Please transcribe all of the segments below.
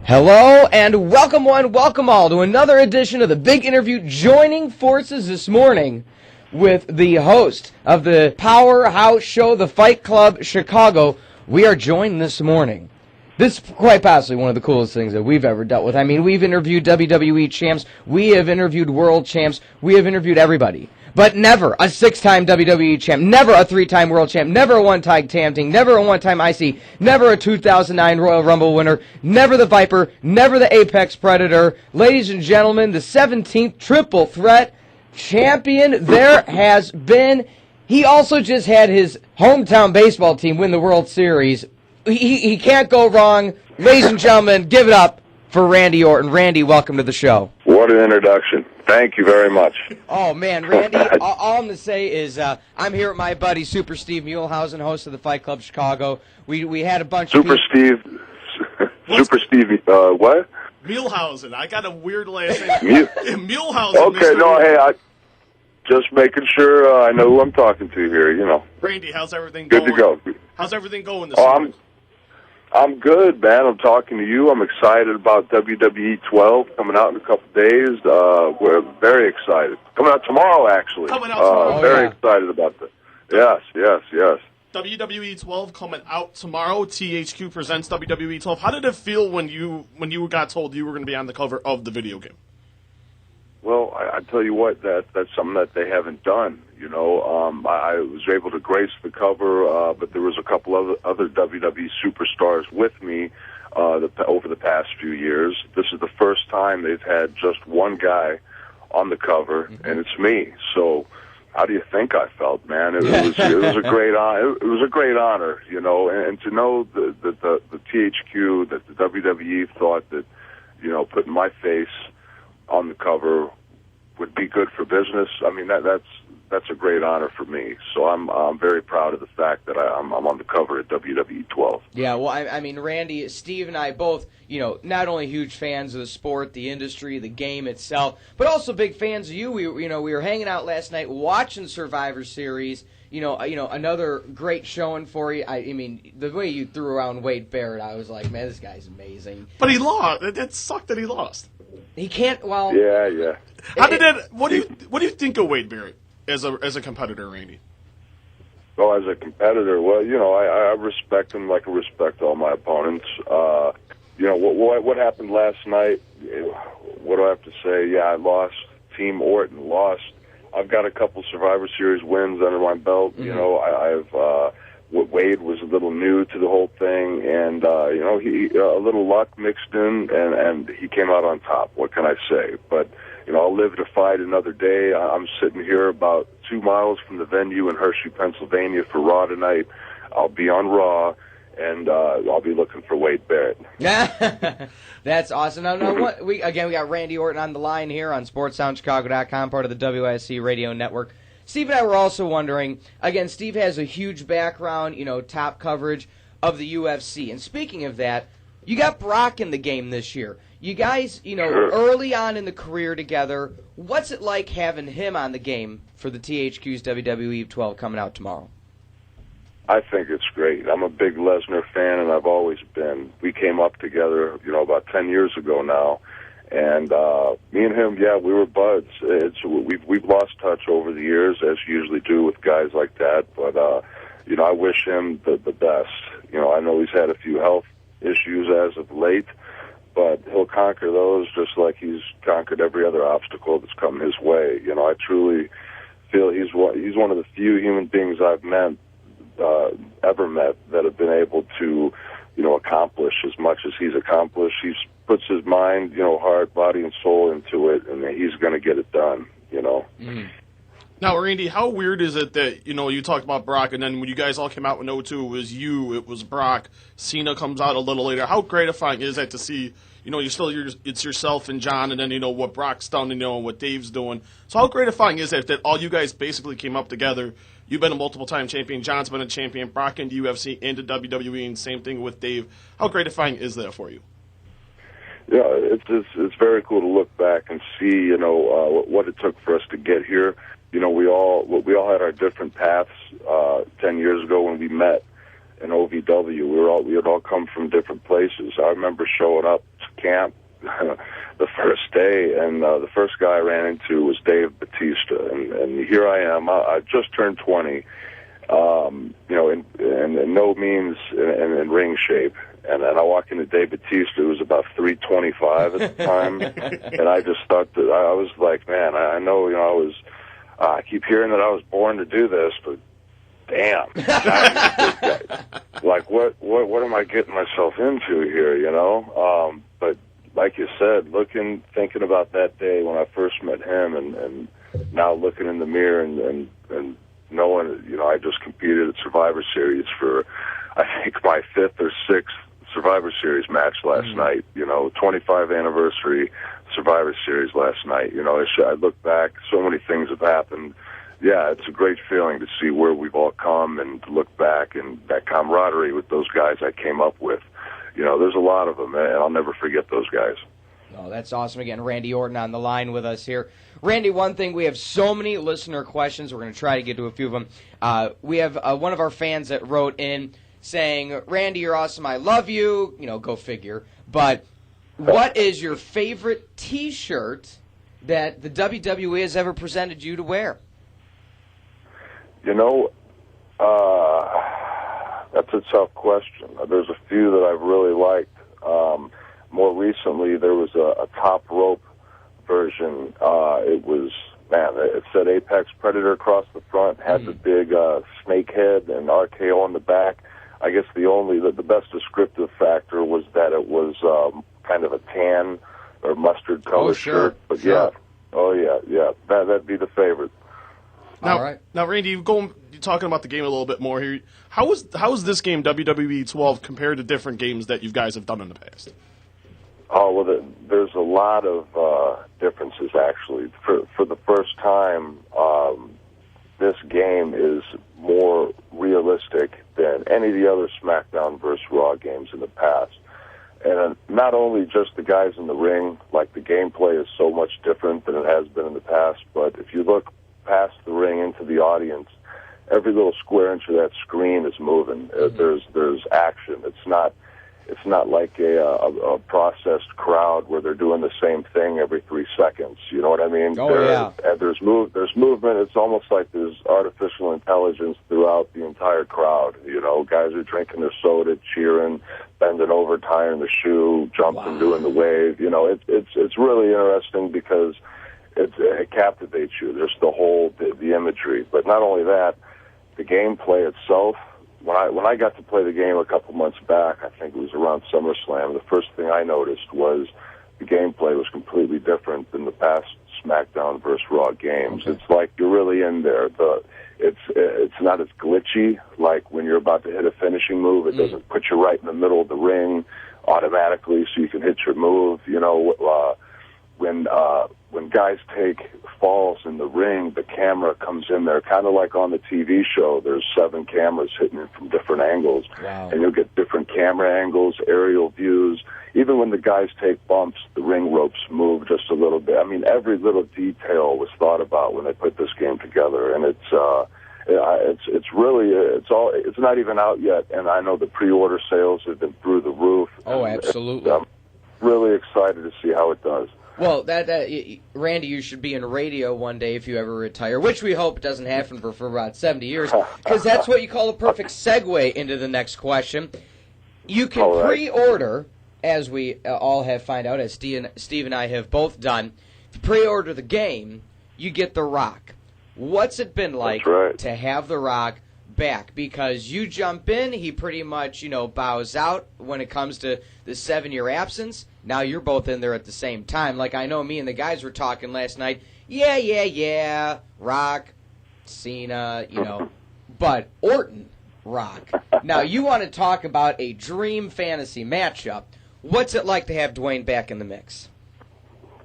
Hello and welcome one, welcome all to another edition of the Big Interview, joining forces this morning with the host of the powerhouse show, The Fight Club Chicago. We are joined this morning. This is quite possibly one of the coolest things that we've ever dealt with. I mean, we've interviewed WWE champs, we have interviewed world champs, we have interviewed everybody. But never a 6-time WWE champ, never a 3-time world champ, never a 1-time tag team, never a 1-time IC, never a 2009 Royal Rumble winner, never the Viper, never the Apex Predator. Ladies and gentlemen, the 17th Triple Threat champion there has been. He also just had his hometown baseball team win the World Series. He can't go wrong. Ladies and gentlemen, give it up for Randy Orton. Randy, welcome to the show. What an introduction. Thank you very much. Oh, man, Randy, all I'm going to say is I'm here with my buddy, Super Steve Muehlhausen, host of the Fight Club Chicago. We had a bunch of Super Steve, what? Muehlhausen. I got a weird last name. Muehlhausen. Okay, no, hey, I just making sure I know who I'm talking to here, you know. Randy, how's everything going? Good to go. How's everything going this morning? I'm good, man. I'm talking to you. I'm excited about WWE 12 coming out in a couple days. We're very excited. Coming out tomorrow, actually. Coming out tomorrow. Very excited about that. Yes. WWE 12 coming out tomorrow. THQ presents WWE 12. How did it feel when you got told you were going to be on the cover of the video game? Well, I tell you what, that's something that they haven't done. You know, I was able to grace the cover, but there was a couple of other WWE superstars with me over the past few years. This is the first time they've had just one guy on the cover, and it's me. So, how do you think I felt, man? It was a great honor. It was a great honor, you know, and to know that the THQ, that the WWE thought that, you know, putting my face on the cover would be good for business. I mean, that's a great honor for me. So I'm very proud of the fact that I'm on the cover at WWE 12. Yeah, well, I mean, Randy, Steve, and I both, you know, not only huge fans of the sport, the industry, the game itself, but also big fans of you. We were hanging out last night watching Survivor Series. You know, another great showing for you. I mean, the way you threw around Wade Barrett, I was like, man, this guy's amazing. But he lost. It sucked that he lost. He can't. Well, yeah. What do you think of Wade Barrett as a competitor, Randy? Well, as a competitor, well, you know, I respect him like I respect all my opponents. You know, what happened last night? What do I have to say? Yeah, I lost. Team Orton lost. I've got a couple Survivor Series wins under my belt. Mm-hmm. You know, I've Wade was a little new to the whole thing, and you know, he a little luck mixed in, and he came out on top. What can I say? But you know, I'll live to fight another day. I'm sitting here about 2 miles from the venue in Hershey, Pennsylvania for Raw tonight. I'll be on Raw, and I'll be looking for Wade Barrett. That's awesome. Now we got Randy Orton on the line here on SportsSoundChicago.com, part of the WISC Radio Network. Steve and I were also wondering, again, Steve has a huge background, you know, top coverage of the UFC. And speaking of that, you got Brock in the game this year. You guys, you know, early on in the career together, what's it like having him on the game for the THQ's WWE 12 coming out tomorrow? I think it's great. I'm a big Lesnar fan, and I've always been. We came up together, you know, about 10 years ago now. And me and him, yeah, we were buds. We've lost touch over the years, as you usually do with guys like that. But you know, I wish him the best. You know, I know he's had a few health issues as of late, but he'll conquer those just like he's conquered every other obstacle that's come his way. You know, I truly feel he's one of the few human beings I've ever met that have been able to, you know, accomplish as much as he's accomplished. He's puts his mind, you know, heart, body, and soul into it, and he's going to get it done, you know. Mm. Now, Randy, how weird is it that, you know, you talked about Brock, and then when you guys all came out with 02, it was Brock, Cena comes out a little later. How gratifying is that to see, you know, it's yourself and John, and then, you know, what Brock's done, you know, and what Dave's doing. So how gratifying is it that all you guys basically came up together? You've been a multiple-time champion, John's been a champion, Brock into UFC, into WWE, and same thing with Dave. How gratifying is that for you? Yeah, it's very cool to look back and see, you know, what it took for us to get here. You know, we all had our different paths 10 years ago when we met in OVW. We had all come from different places. I remember showing up camp the first day, and the first guy I ran into was Dave Bautista, and here I am. I just turned 20, in no means in ring shape. And then I walk into Dave Bautista, who was about 325 at the time, and I just thought that I was like, man, I know, I keep hearing that I was born to do this, but damn, like what am I getting myself into here, But like you said, thinking about that day when I first met him, and now looking in the mirror and knowing, I just competed at Survivor Series for, I think, my 5th or 6th Survivor Series match last night, 25th anniversary Survivor Series last night. I look back, so many things have happened. Yeah, it's a great feeling to see where we've all come and to look back, and that camaraderie with those guys I came up with. There's a lot of them, and I'll never forget those guys. Oh, that's awesome. Again, Randy Orton on the line with us here. Randy, one thing, we have so many listener questions. We're going to try to get to a few of them. We have one of our fans that wrote in saying, Randy, you're awesome, I love you. Go figure. But what is your favorite T-shirt that the WWE has ever presented you to wear? That's a tough question. There's a few that I've really liked. More recently, there was a top rope version. It said Apex Predator across the front, had the big snake head and RKO on the back. I guess the best descriptive factor was that it was kind of a tan or mustard color shirt. But sure. That'd be the favorite. Now, all right. Now, Randy, you're talking about the game a little bit more here. How is this game, WWE 12, compared to different games that you guys have done in the past? Oh, well, there's a lot of differences, actually. For the first time, this game is more realistic than any of the other SmackDown vs. Raw games in the past. And not only just the guys in the ring, like the gameplay is so much different than it has been in the past, but if you look past the ring into the audience, every little square inch of that screen is moving. There's action. It's not like a processed crowd where they're doing the same thing every 3 seconds. You know what I mean? There's movement. It's almost like there's artificial intelligence throughout the entire crowd. Guys are drinking their soda, cheering, bending over, tying the shoe, jumping, doing the wave. It's really interesting because it captivates you. There's the imagery, but not only that, the gameplay itself. When I got to play the game a couple months back, I think it was around SummerSlam, the first thing I noticed was the gameplay was completely different than the past SmackDown vs. Raw games. Okay. It's like you're really in there. It's not as glitchy, like when you're about to hit a finishing move. It doesn't put you right in the middle of the ring automatically so you can hit your move. When guys take falls in the ring, the camera comes in there, kind of like on the TV show. There's 7 cameras hitting it from different angles, and you'll get different camera angles, aerial views. Even when the guys take bumps, the ring ropes move just a little bit. I mean, every little detail was thought about when they put this game together, and it's not even out yet. And I know the pre-order sales have been through the roof. Oh, absolutely! I'm really excited to see how it does. Well, Randy, you should be in radio one day if you ever retire, which we hope doesn't happen for about 70 years, because that's what you call a perfect segue into the next question. You can pre-order, as we all have found out, as Steve and I have both done, to pre-order the game, you get The Rock. What's it been like to have The Rock back? Because you jump in, he pretty much, bows out when it comes to the 7-year absence. Now you're both in there at the same time. Like, I know me and the guys were talking last night. Yeah. Rock, Cena, but Orton, Rock. Now, you want to talk about a dream fantasy matchup. What's it like to have Dwayne back in the mix?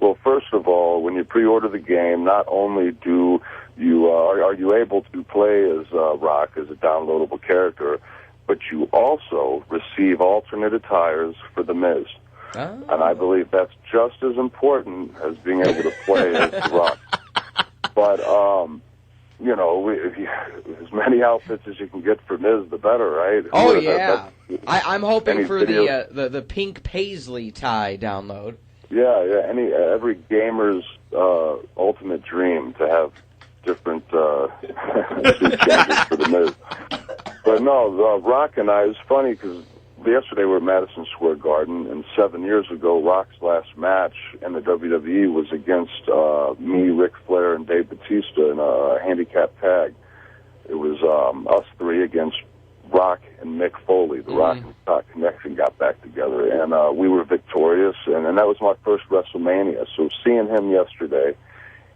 Well, first of all, when you pre-order the game, not only do you are you able to play as Rock as a downloadable character, but you also receive alternate attires for The Miz. And I believe that's just as important as being able to play as The Rock. But as many outfits as you can get for Miz, the better, right? Oh, yeah. I'm hoping for the pink paisley tie download. Yeah. Every gamer's ultimate dream to have different suit changes for the Miz. But no, Rock and I, it was funny because yesterday we were at Madison Square Garden, and 7 years ago, Rock's last match in the WWE was against me, Ric Flair, and Dave Bautista in a handicap tag. It was us three against Rock and Mick Foley. The Rock and Rock Connection got back together, and we were victorious, and that was my first WrestleMania. So seeing him yesterday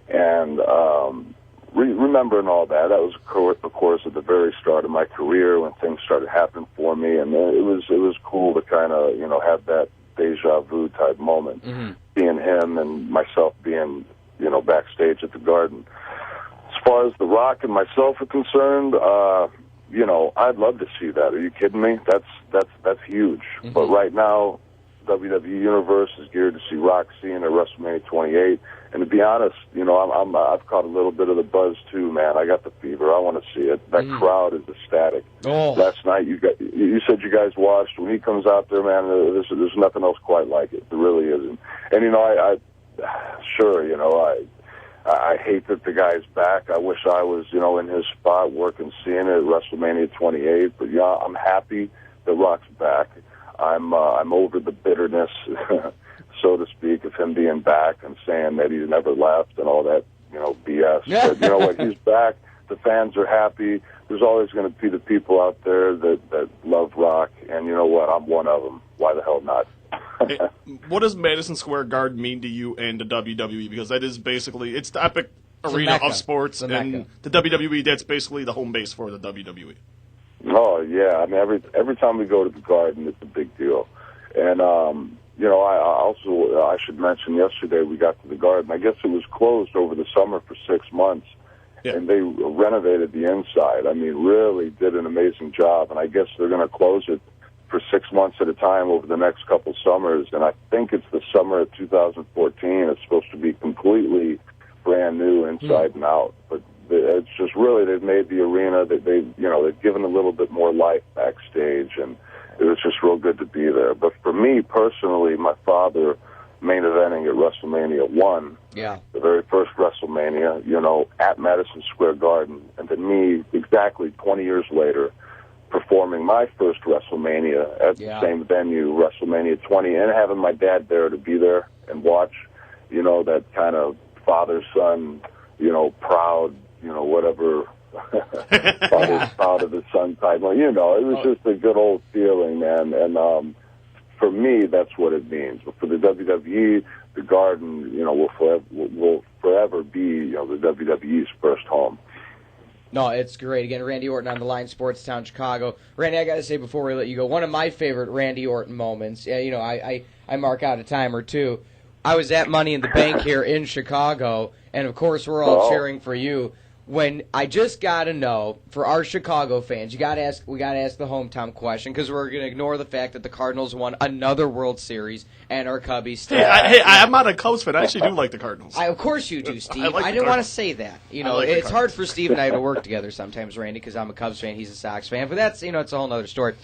and remembering all that was, of course, at the very start of my career when things started happening for me, and it was cool to kind of have that deja vu type moment, seeing him and myself being backstage at the Garden. As far as The Rock and myself are concerned, I'd love to see that. Are you kidding me? That's huge. But right now, WWE Universe is geared to see Rock Cena at WrestleMania 28. And to be honest, I've caught a little bit of the buzz too, man. I got the fever. I want to see it. That crowd is ecstatic. Oh. Last night, you said you guys watched. When he comes out there, man, there's nothing else quite like it. There really isn't. And I hate that the guy's back. I wish I was, in his spot working Cena at WrestleMania 28. But yeah, I'm happy that Rock's back. I'm over the bitterness, so to speak, of him being back and saying that he's never left and all that, BS. But you know what? He's back. The fans are happy. There's always going to be the people out there that love Rock, and you know what? I'm one of them. Why the hell not? What does Madison Square Garden mean to you and the WWE? Because that is basically, it's the epic arena of sports, and the WWE, that's basically the home base for the WWE. Oh, yeah. I mean, every time we go to the Garden, it's a big deal. And, I should mention yesterday we got to the Garden. I guess it was closed over the summer for 6 months, and they renovated the inside. I mean, really did an amazing job, and I guess they're going to close it for 6 months at a time over the next couple summers, and I think it's the summer of 2014. It's supposed to be completely brand new inside and out, but it's just really, they've made the arena, they've given a little bit more life backstage, and it was just real good to be there. But for me personally, my father main eventing at WrestleMania 1, the very first WrestleMania, at Madison Square Garden, and then me exactly 20 years later performing my first WrestleMania at the same venue, WrestleMania 20, and having my dad there to be there and watch, that kind of father-son, proud, whatever, father's proud of his son type. It was just a good old feeling, man. And for me, that's what it means. But for the WWE, the Garden, will forever be, the WWE's first home. No, it's great. Again, Randy Orton on the line, Sportstown, Chicago. Randy, I got to say before we let you go, one of my favorite Randy Orton moments, I mark out a time or two. I was at Money in the Bank here in Chicago, and of course we're all cheering for you. When I just got to know, for our Chicago fans, we got to ask the hometown question, because we're going to ignore the fact that the Cardinals won another World Series and our Cubbies still. I'm not a Cubs fan. I actually do like the Cardinals. Of course you do, Steve. I didn't want to say that. It's hard for Steve and I to work together sometimes, Randy, because I'm a Cubs fan, he's a Sox fan. But that's it's a whole other story.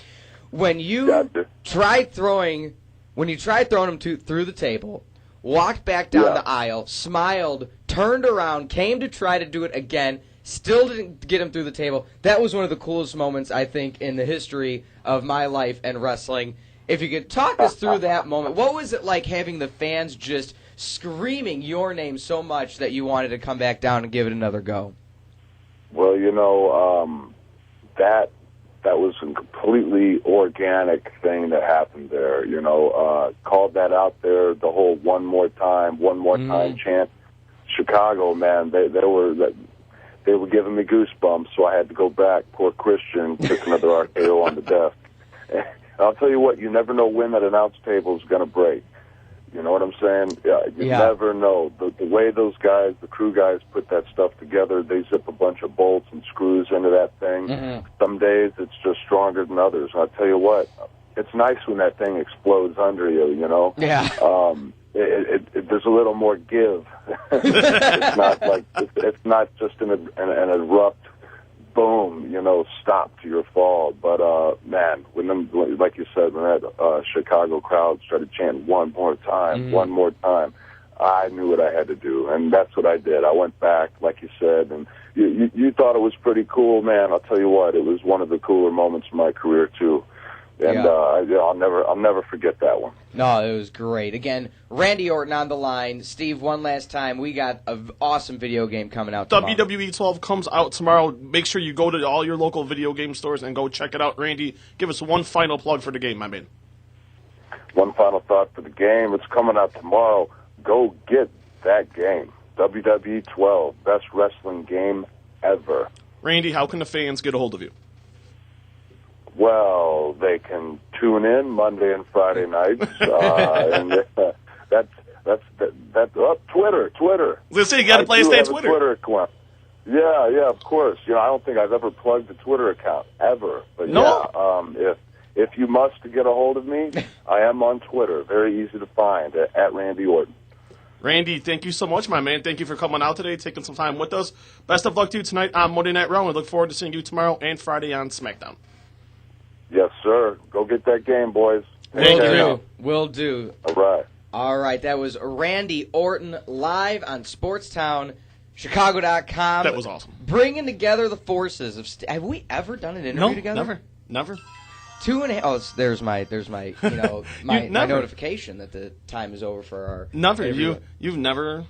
When you tried throwing him through the table, walked back down the aisle, smiled, turned around, came to try to do it again, still didn't get him through the table. That was one of the coolest moments, I think, in the history of my life and wrestling. If you could talk us through that moment, what was it like having the fans just screaming your name so much that you wanted to come back down and give it another go? Well, that was a completely organic thing that happened there. Called that out there, the whole one more time chant. Chicago, man, they were giving me goosebumps, so I had to go back. Poor Christian took another RKO on the desk. And I'll tell you what, you never know when that announce table is going to break. You know what I'm saying? You never know. The way those guys, the crew guys, put that stuff together, they zip a bunch of bolts and screws into that thing. Some days it's just stronger than others. And I'll tell you what, it's nice when that thing explodes under you, Yeah. There's there's a little more give. It's not like it's not just an abrupt boom, stop to your fall. But man, when them, like you said, when that Chicago crowd started chanting one more time, I knew what I had to do, and that's what I did. I went back, like you said, and you thought it was pretty cool, man. I'll tell you what, it was one of the cooler moments of my career too. And I'll never forget that one. No, it was great. Again, Randy Orton on the line. Steve, one last time, we got an awesome video game coming out tomorrow. WWE 12 comes out tomorrow. Make sure you go to all your local video game stores and go check it out. Randy, give us one final plug for the game, my man. One final thought for the game. It's coming out tomorrow. Go get that game. WWE 12, best wrestling game ever. Randy, how can the fans get a hold of you? Well, they can tune in Monday and Friday nights, and that's Twitter. Let's say you got to play a Twitter. Twitter account. Yeah, of course. I don't think I've ever plugged a Twitter account ever. But if you must get a hold of me, I am on Twitter. Very easy to find at Randy Orton. Randy, thank you so much, my man. Thank you for coming out today, taking some time with us. Best of luck to you tonight on Monday Night Raw. We look forward to seeing you tomorrow and Friday on SmackDown. Yes, sir. Go get that game, boys. Thank you. Will do. All right. That was Randy Orton live on SportsTownChicago.com. That was awesome. Bringing together the forces of. Have we ever done an interview together? Never. 2.5. Oh, there's my my notification that the time is over for our. Never. Interview. You've never.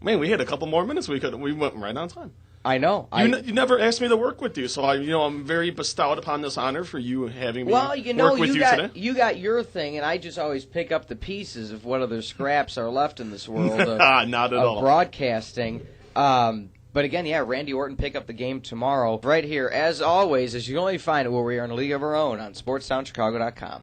Man, we had a couple more minutes. We went right on time. I know. You never asked me to work with you, so I'm very bestowed upon this honor for you having me work with you today. You got your thing, and I just always pick up the pieces of what other scraps are left in this world of, not at all. Broadcasting. But again, Randy Orton pick up the game tomorrow right here. As always, as you can only find it where we are in a league of our own on SportsTownChicago.com.